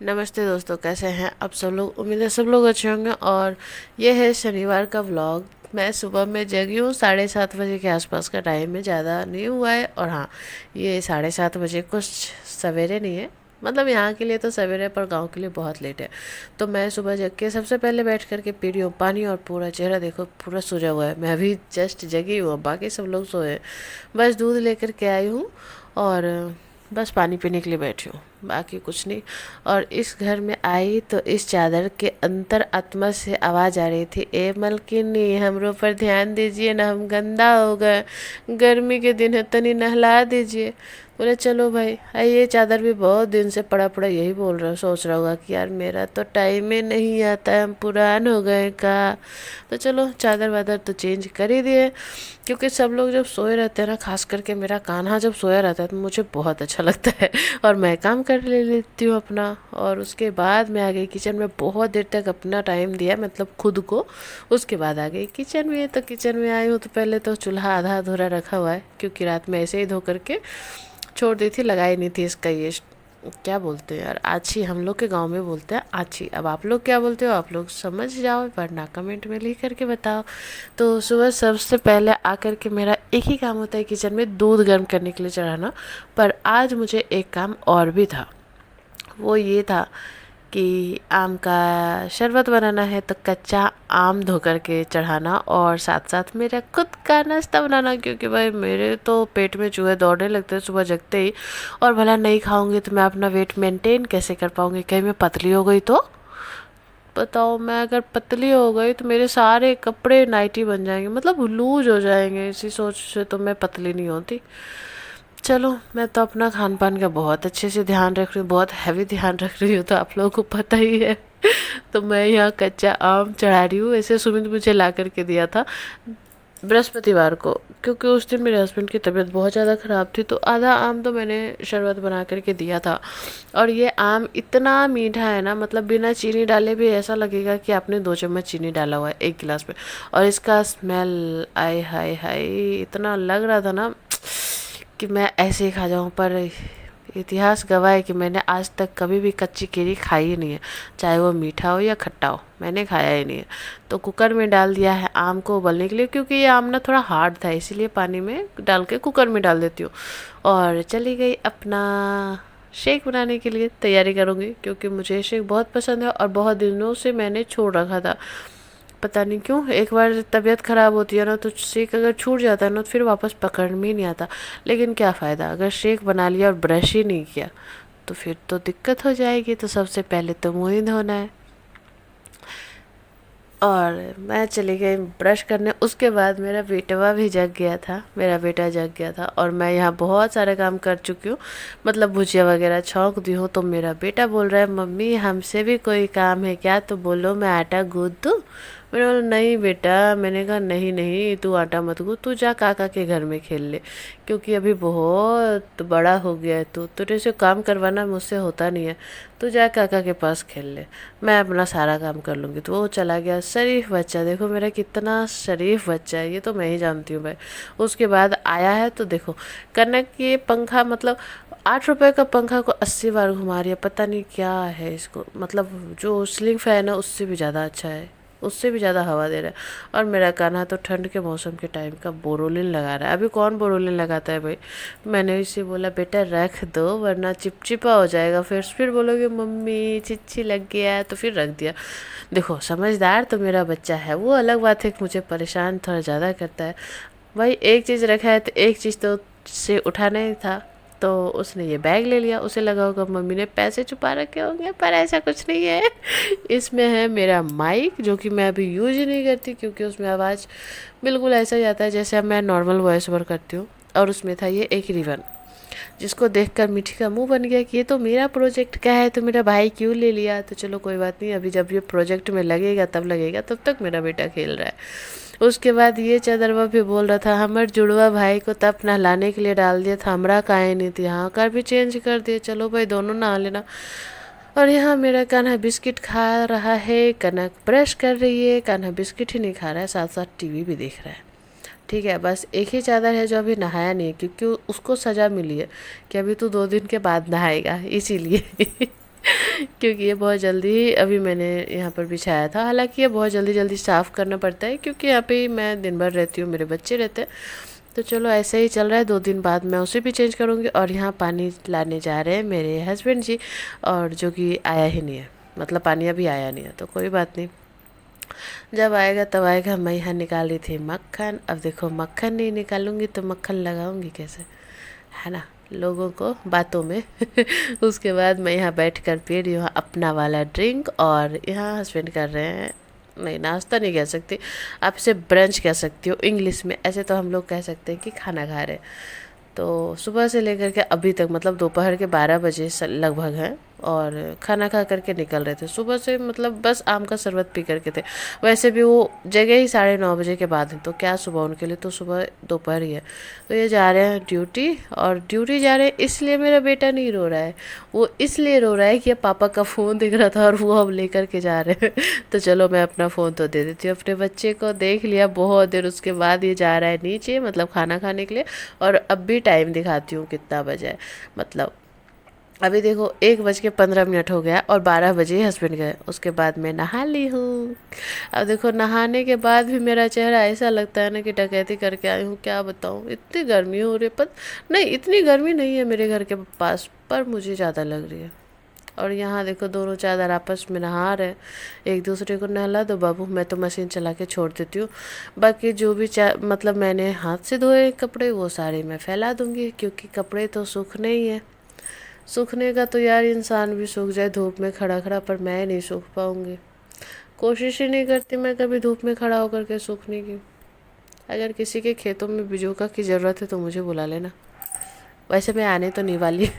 नमस्ते दोस्तों, कैसे हैं आप सब लोग। उम्मीद है सब लोग अच्छे होंगे। और ये है शनिवार का व्लॉग। मैं सुबह में जगी हूँ 7:30 बजे के आसपास का टाइम है, ज़्यादा नहीं हुआ है। और हाँ, ये 7:30 बजे कुछ सवेरे नहीं है, मतलब यहाँ के लिए तो सवेरे पर गांव के लिए बहुत लेट है। तो मैं सुबह जग के सबसे पहले बैठ करके पी रही हूँ पानी, और पूरा चेहरा देखो पूरा सूजा हुआ है। मैं अभी जस्ट जगी हूँ, बाकी सब लोग सोए हैं। बस दूध लेकर के आई हूँ और बस पानी पीने के लिए बैठी हूँ, बाकी कुछ नहीं। और इस घर में आई तो इस चादर के अंतर आत्मा से आवाज़ आ रही थी, ए मलकिनी हमरो पर ध्यान दीजिए ना, हम गंदा हो गए, गर्मी के दिन है, तनी नहला दीजिए। बोले चलो भाई। ये चादर भी बहुत दिन से पड़ा पड़ा यही बोल रहा, सोच रहा होगा कि यार मेरा तो टाइम ही नहीं आता है, हम पुरान हो गए का। तो चलो चादर वादर तो चेंज कर ही दिए, क्योंकि सब लोग जब सोए रहते हैं ना, खास करके मेरा कान्हा जब सोया रहता है तो मुझे बहुत अच्छा लगता है। और मैं काम कर ले लेती हूँ अपना। और उसके बाद मैं आ गई किचन में, बहुत देर तक अपना टाइम दिया, मतलब खुद को। उसके बाद आ गई किचन में। तो किचन में आई हूँ तो पहले तो चूल्हा आधा अधूरा रखा हुआ है, क्योंकि रात में ऐसे ही धो करके छोड़ दी थी, लगाई नहीं थी इसका ये क्या बोलते हैं यार, आछी। हम लोग के गांव में बोलते हैं आछी। अब आप लोग क्या बोलते हो, आप लोग समझ जाओ, वरना कमेंट में लिख करके बताओ। तो सुबह सबसे पहले आकर के मेरा एक ही काम होता है किचन में, दूध गर्म करने के लिए चढ़ाना। पर आज मुझे एक काम और भी था। वो ये था कि आम का शरबत बनाना है, तो कच्चा आम धो करके चढ़ाना, और साथ साथ मेरा खुद का नाश्ता बनाना, क्योंकि भाई मेरे तो पेट में चूहे दौड़ने लगते हैं सुबह जगते ही। और भला नहीं खाऊंगी तो मैं अपना वेट मेंटेन कैसे कर पाऊंगी, कहीं मैं पतली हो गई तो बताओ। मैं अगर पतली हो गई तो मेरे सारे कपड़े नाइटी बन जाएंगे, मतलब लूज हो जाएंगे। इसी सोच से तो मैं पतली नहीं होती। चलो, मैं तो अपना खान पान का बहुत अच्छे से ध्यान रख रही हूँ, बहुत हैवी ध्यान रख रही हूँ, तो आप लोगों को पता ही है। तो मैं यहाँ कच्चा आम चढ़ा रही हूँ। ऐसे सुमित मुझे ला करके दिया था बृहस्पतिवार को, क्योंकि उस दिन मेरे हस्बैंड की तबीयत बहुत ज़्यादा ख़राब थी। तो आधा आम तो मैंने शरबत बना करके दिया था। और ये आम इतना मीठा है ना, मतलब बिना चीनी डाले भी ऐसा लगेगा कि आपने 2 चम्मच चीनी डाला हुआ है एक गिलास में। और इसका स्मेल, आय हाय हाय, इतना लग रहा था ना कि मैं ऐसे ही खा जाऊँ। पर इतिहास गवाह है कि मैंने आज तक कभी भी कच्ची केरी खाई ही नहीं है, चाहे वो मीठा हो या खट्टा हो, मैंने खाया ही नहीं है। तो कुकर में डाल दिया है आम को उबलने के लिए, क्योंकि ये आम ना थोड़ा हार्ड था, इसीलिए पानी में डाल के कुकर में डाल देती हूँ। और चली गई अपना शेक बनाने के लिए, तैयारी करूँगी, क्योंकि मुझे शेक बहुत पसंद है और बहुत दिनों से मैंने छोड़ रखा था। पता नहीं क्यों, एक बार तबीयत ख़राब होती है ना, तो शेक अगर छूट जाता है ना, तो फिर वापस पकड़ में ही नहीं आता। लेकिन क्या फ़ायदा, अगर शेक बना लिया और ब्रश ही नहीं किया तो फिर तो दिक्कत हो जाएगी। तो सबसे पहले तो मुँह ही धोना है। और मैं चली गई ब्रश करने। उसके बाद मेरा बेटवा भी जग गया था, मेरा बेटा जग गया था, और मैं यहाँ बहुत सारे काम कर चुकी हूँ, मतलब भुजिया वगैरह छौंक दी हूँ। तो मेरा बेटा बोल रहा है, मम्मी हमसे भी कोई काम है क्या, तो बोलो मैं आटा गूँथ दूँ। मैंने बोला नहीं बेटा, मैंने कहा नहीं नहीं, तू आटा मत गूँथ, तू जा काका के घर में खेल ले, क्योंकि अभी बहुत बड़ा हो गया है तू, तेरे से काम करवाना मुझसे होता नहीं है, तू जा काका के पास खेल ले, मैं अपना सारा काम कर लूँगी। तो वो चला गया। शरीफ बच्चा, देखो मेरा कितना शरीफ बच्चा है, ये तो मैं ही जानती हूँ भाई। उसके बाद आया है तो देखो, कनक ये पंखा, मतलब 8 रुपए का पंखा को 80 बार घुमा रही है, पता नहीं क्या है इसको। मतलब जो सीलिंग फैन है उससे भी ज़्यादा अच्छा है, उससे भी ज़्यादा हवा दे रहा है। और मेरा कान्हा तो ठंड के मौसम के टाइम का बोरोलिन लगा रहा है। अभी कौन बोरोलिन लगाता है भाई। मैंने इसे बोला बेटा रख दो, वरना चिपचिपा हो जाएगा, फिर बोलोगे मम्मी चिच्ची लग गया, तो फिर रख दिया। देखो समझदार तो मेरा बच्चा है, वो अलग बात है कि मुझे परेशान थोड़ा ज़्यादा करता है। भाई एक चीज़ रखा है तो एक चीज़ तो से उठाना ही था। तो उसने ये बैग ले लिया, उसे लगा होगा मम्मी ने पैसे छुपा रखे होंगे, पर ऐसा कुछ नहीं है। इसमें है मेरा माइक, जो कि मैं अभी यूज ही नहीं करती, क्योंकि उसमें आवाज़ बिल्कुल ऐसा ही आता है जैसे मैं नॉर्मल वॉइस ओवर करती हूँ। और उसमें था ये एक रिबन, जिसको देखकर मिठी का मुंह बन गया कि ये तो मेरा प्रोजेक्ट का है, तो मेरा भाई क्यों ले लिया। तो चलो कोई बात नहीं, अभी जब ये प्रोजेक्ट में लगेगा तब लगेगा, तब तक मेरा बेटा खेल रहा है। उसके बाद ये चंद्रमा भी बोल रहा था, हमर जुड़वा भाई को तब नहलाने के लिए डाल दिया था, हमरा काहे नहीं थी, हाँ कर भी चेंज कर दिए, चलो भाई दोनों नहा लेना। और यहाँ मेरा कान्हा बिस्किट खा रहा है, कनक ब्रश कर रही है। कान्हा बिस्किट ही नहीं खा रहा है, साथ साथ टीवी भी देख रहा है। ठीक है, बस एक ही चादर है जो अभी नहाया नहीं है, क्योंकि उसको सजा मिली है कि अभी तू 2 दिन के बाद नहाएगा, इसीलिए। क्योंकि ये बहुत जल्दी ही अभी मैंने यहाँ पर बिछाया था। हालांकि ये बहुत जल्दी जल्दी साफ़ करना पड़ता है क्योंकि यहाँ पे ही मैं दिन भर रहती हूँ, मेरे बच्चे रहते हैं। तो चलो ऐसे ही चल रहा है, 2 दिन बाद मैं उसे भी चेंज करूँगी। और यहाँ पानी लाने जा रहे हैं मेरे हस्बैंड जी, और जो कि आया ही नहीं है, मतलब पानी अभी आया नहीं है। तो कोई बात नहीं, जब आएगा तब आएगा। मैं यहाँ निकाल रही थी मक्खन, अब देखो मक्खन नहीं निकालूंगी तो मक्खन लगाऊंगी कैसे, है ना, लोगों को बातों में। उसके बाद मैं यहाँ बैठ कर पी रही हूँ अपना वाला ड्रिंक, और यहाँ हस्बैंड कर रहे हैं, नहीं नाश्ता नहीं कह सकती, आप इसे ब्रंच कह सकती हो इंग्लिश में। ऐसे तो हम लोग कह सकते हैं कि खाना खा रहे हैं। तो सुबह से लेकर के अभी तक, मतलब दोपहर के 12 बजे लगभग हैं, और खाना खा करके निकल रहे थे सुबह से, मतलब बस आम का शरबत पी करके थे। वैसे भी वो जगह ही 9:30 के बाद है, तो क्या सुबह उनके लिए, तो सुबह दोपहर ही है। तो ये जा रहे हैं ड्यूटी, और ड्यूटी जा रहे हैं इसलिए मेरा बेटा नहीं रो रहा है, वो इसलिए रो रहा है कि अब पापा का फ़ोन दिख रहा था और वो अब लेकर के जा रहे हैं। तो चलो मैं अपना फ़ोन तो दे देती हूँ अपने बच्चे को। देख लिया बहुत देर, उसके बाद ये जा रहा है नीचे, मतलब खाना खाने के लिए। और अब भी टाइम दिखाती हूँ कितना बजा है, मतलब अभी देखो 1:15 हो गया, और 12 बजे हस्बैंड गए। उसके बाद मैं नहा ली हूँ। अब देखो नहाने के बाद भी मेरा चेहरा ऐसा लगता है ना कि डकैती करके आई हूँ, क्या बताऊँ, इतनी गर्मी हो रही है। पर नहीं, इतनी गर्मी नहीं है मेरे घर के पास, पर मुझे ज़्यादा लग रही है। और यहाँ देखो दोनों चादर आपस में नहा रहे हैं, एक दूसरे को नहला दो बाबू, मैं तो मशीन चला के छोड़ देती हूँ। बाकी जो भी मतलब मैंने हाथ से धोए कपड़े वो सारे मैं फैला दूँगी, क्योंकि कपड़े तो सूखने ही है। सूखने का तो यार इंसान भी सूख जाए धूप में खड़ा खड़ा, पर मैं नहीं सूख पाऊँगी। कोशिश ही नहीं करती मैं कभी धूप में खड़ा होकर के सूखने की। अगर किसी के खेतों में बिजोका की ज़रूरत है तो मुझे बुला लेना, वैसे मैं आने तो नहीं वाली।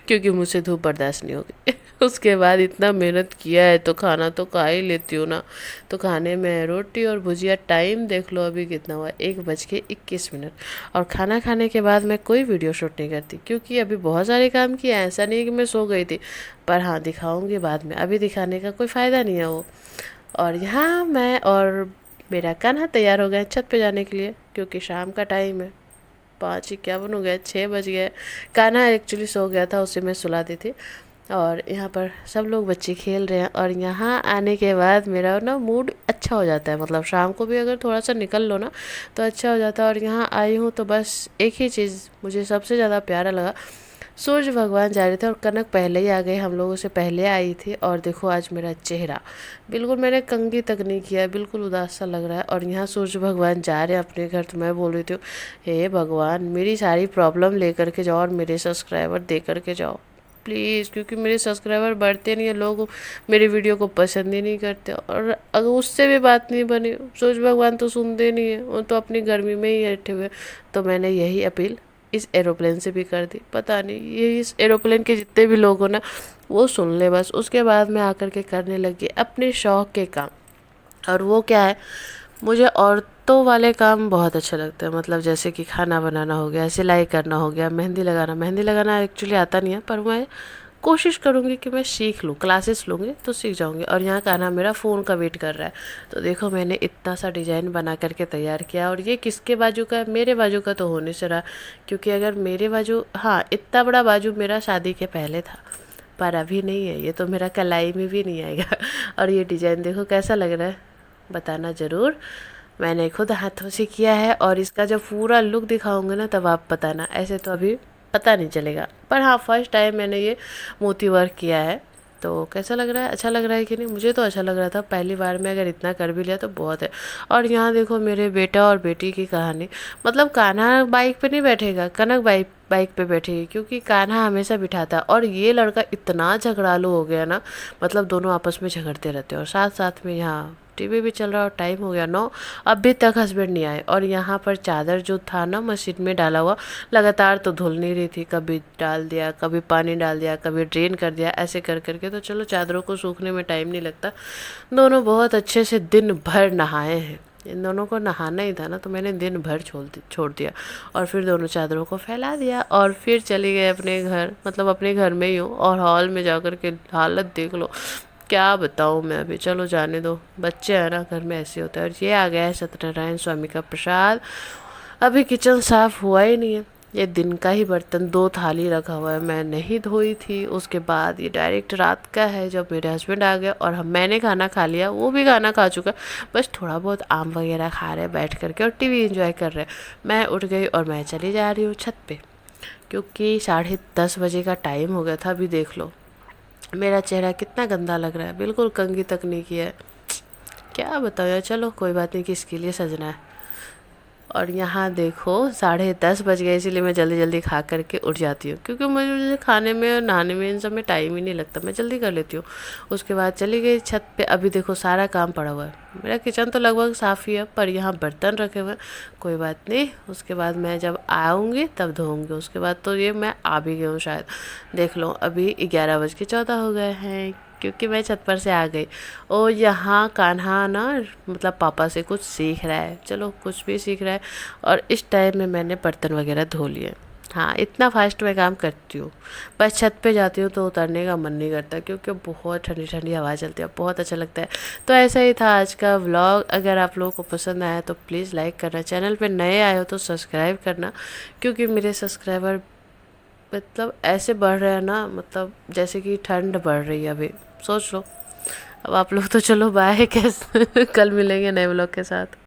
क्योंकि मुझसे धूप बर्दाश्त नहीं होगी। उसके बाद इतना मेहनत किया है तो खाना तो खा ही लेती हूँ ना। तो खाने में रोटी और भुजिया, टाइम देख लो अभी कितना हुआ, 1:21। और खाना खाने के बाद मैं कोई वीडियो शूट नहीं करती, क्योंकि अभी बहुत सारे काम किया, ऐसा नहीं कि मैं सो गई थी। पर हाँ, दिखाऊंगी बाद में, अभी दिखाने का कोई फ़ायदा नहीं है वो। और यहाँ मैं और मेरा कान्हा तैयार हो गए छत पे जाने के लिए, क्योंकि शाम का टाइम है, 5:51 हो गया, 6 बज गए। कान्हा एक्चुअली सो गया था, उसे मैं सुला दी थी। और यहाँ पर सब लोग बच्चे खेल रहे हैं, और यहाँ आने के बाद मेरा ना मूड अच्छा हो जाता है, मतलब शाम को भी अगर थोड़ा सा निकल लो ना तो अच्छा हो जाता है। और यहाँ आई हूँ तो बस एक ही चीज़ मुझे सबसे ज़्यादा प्यारा लगा, सूर्य भगवान जा रहे थे और कनक पहले ही आ गए, हम लोगों से पहले आई थी। और देखो आज मेरा चेहरा बिल्कुल, मैंने कंघी तक नहीं किया, बिल्कुल उदास सा लग रहा है। और यहाँ सूर्य भगवान जा रहे हैं अपने घर, तो मैं बोल रही थी हे भगवान मेरी सारी प्रॉब्लम लेकर के जाओ और मेरे सब्सक्राइबर दे करके जाओ प्लीज़, क्योंकि मेरे सब्सक्राइबर बढ़ते नहीं है, लोग मेरे वीडियो को पसंद ही नहीं करते। और अगर उससे भी बात नहीं बनी, सूर्य भगवान तो सुनते नहीं है, वो तो अपनी गर्मी में ही बैठे हुए। तो मैंने यही अपील इस एरोप्लेन से भी कर दी, पता नहीं ये इस एरोप्लेन के जितने भी लोग हो ना वो सुन ले बस। उसके बाद मैं आकर के करने लगी अपने शौक़ के काम। और वो क्या है, मुझे औरतों वाले काम बहुत अच्छे लगते हैं, मतलब जैसे कि खाना बनाना हो गया, सिलाई करना हो गया, मेहंदी लगाना एक्चुअली आता नहीं है, पर मैं कोशिश करूँगी कि मैं सीख लूँ, क्लासेस लूँगी तो सीख जाऊँगी। और यहाँ कान्हा मेरा फ़ोन का वेट कर रहा है। तो देखो मैंने इतना सा डिज़ाइन बना करके तैयार किया, और ये किसके बाजू का है, मेरे बाजू का तो हो नहीं रहा, क्योंकि अगर मेरे बाजू, हाँ इतना बड़ा बाजू मेरा शादी के पहले था, पर अभी नहीं है, ये तो मेरा कलाई में भी नहीं आएगा। और ये डिज़ाइन देखो कैसा लग रहा है, बताना ज़रूर। मैंने खुद हाथों से किया है, और इसका जब पूरा लुक दिखाऊंगी ना तब आप बताना, ऐसे तो अभी पता नहीं चलेगा। पर हाँ, फर्स्ट टाइम मैंने ये मोती वर्क किया है, तो कैसा लग रहा है, अच्छा लग रहा है कि नहीं, मुझे तो अच्छा लग रहा था। पहली बार में अगर इतना कर भी लिया तो बहुत है। और यहाँ देखो मेरे बेटा और बेटी की कहानी, मतलब कान्हा बाइक पे नहीं बैठेगा, कनक बाइक पे बैठेगी, क्योंकि कान्हा हमेशा बिठाता है। और ये लड़का इतना झगड़ालू हो गया ना, मतलब दोनों आपस में झगड़ते रहते हैं, और साथ साथ में यहाँ टीवी भी चल रहा, और टाइम हो गया 9, अभी तक हस्बैंड नहीं आए। और यहाँ पर चादर जो था ना मशीन में डाला हुआ, लगातार तो धुल नहीं रही थी, कभी डाल दिया, कभी पानी डाल दिया, कभी ड्रेन कर दिया, ऐसे कर करके। तो चलो चादरों को सूखने में टाइम नहीं लगता। दोनों बहुत अच्छे से दिन भर नहाए हैं, इन दोनों को नहाना ही था ना, तो मैंने दिन भर छोड़ दिया। और फिर दोनों चादरों को फैला दिया, और फिर चली गए अपने घर, मतलब अपने घर में ही हूँ। और हॉल में जाकर के हालत देख लो, क्या बताऊँ मैं अभी, चलो जाने दो, बच्चे हैं ना घर में, ऐसे होता है। और ये आ गया है सत्यनारायण स्वामी का प्रसाद, अभी किचन साफ हुआ ही नहीं है। ये दिन का ही बर्तन, 2 थाली रखा हुआ है, मैं नहीं धोई थी। उसके बाद ये डायरेक्ट रात का है जब मेरे हस्बैंड आ गए और हम मैंने खाना खा लिया, वो भी खाना खा चुका। बस थोड़ा बहुत आम वगैरह खा रहे हैं बैठ करके और टीवी एंजॉय कर रहे हैं। मैं उठ गई और मैं चली जा रही हूँ छत पे, क्योंकि 10:30 बजे का टाइम हो गया था। अभी देख लो मेरा चेहरा कितना गंदा लग रहा है, बिल्कुल कंघी तक नहीं किया है। क्या बताओ यार, चलो कोई बात नहीं, किसके लिए सजना है। और यहाँ देखो 10:30 बज गए, इसीलिए मैं जल्दी जल्दी खा करके उठ जाती हूँ, क्योंकि मुझे खाने में और नहाने में इन सब में टाइम ही नहीं लगता, मैं जल्दी कर लेती हूँ। उसके बाद चली गई छत पे। अभी देखो सारा काम पड़ा हुआ है, मेरा किचन तो लगभग साफ़ ही है, पर यहाँ बर्तन रखे हुए हैं। कोई बात नहीं, उसके बाद मैं जब आऊँगी तब धोऊँगी। उसके बाद तो ये मैं आ भी गई हूँ शायद। देख लो अभी 11:14 हो गए हैं, क्योंकि मैं छत पर से आ गई। और यहाँ कान्हा ना मतलब पापा से कुछ सीख रहा है, चलो कुछ भी सीख रहा है। और इस टाइम में मैंने बर्तन वगैरह धो लिए। हाँ, इतना फास्ट मैं काम करती हूँ। बस छत पे जाती हूँ तो उतरने का मन नहीं करता, क्योंकि बहुत ठंडी ठंडी हवा चलती है, बहुत अच्छा लगता है। तो ऐसा ही था आज का व्लॉग। अगर आप लोगों को पसंद आया तो प्लीज़ लाइक करना, चैनल पे नए आए हो तो सब्सक्राइब करना, क्योंकि मेरे सब्सक्राइबर मतलब ऐसे बढ़ रहे हैं ना, मतलब जैसे कि ठंड बढ़ रही है अभी, सोच लो। अब आप लोग तो चलो बाय, कैसे कल मिलेंगे नए व्लॉग के साथ।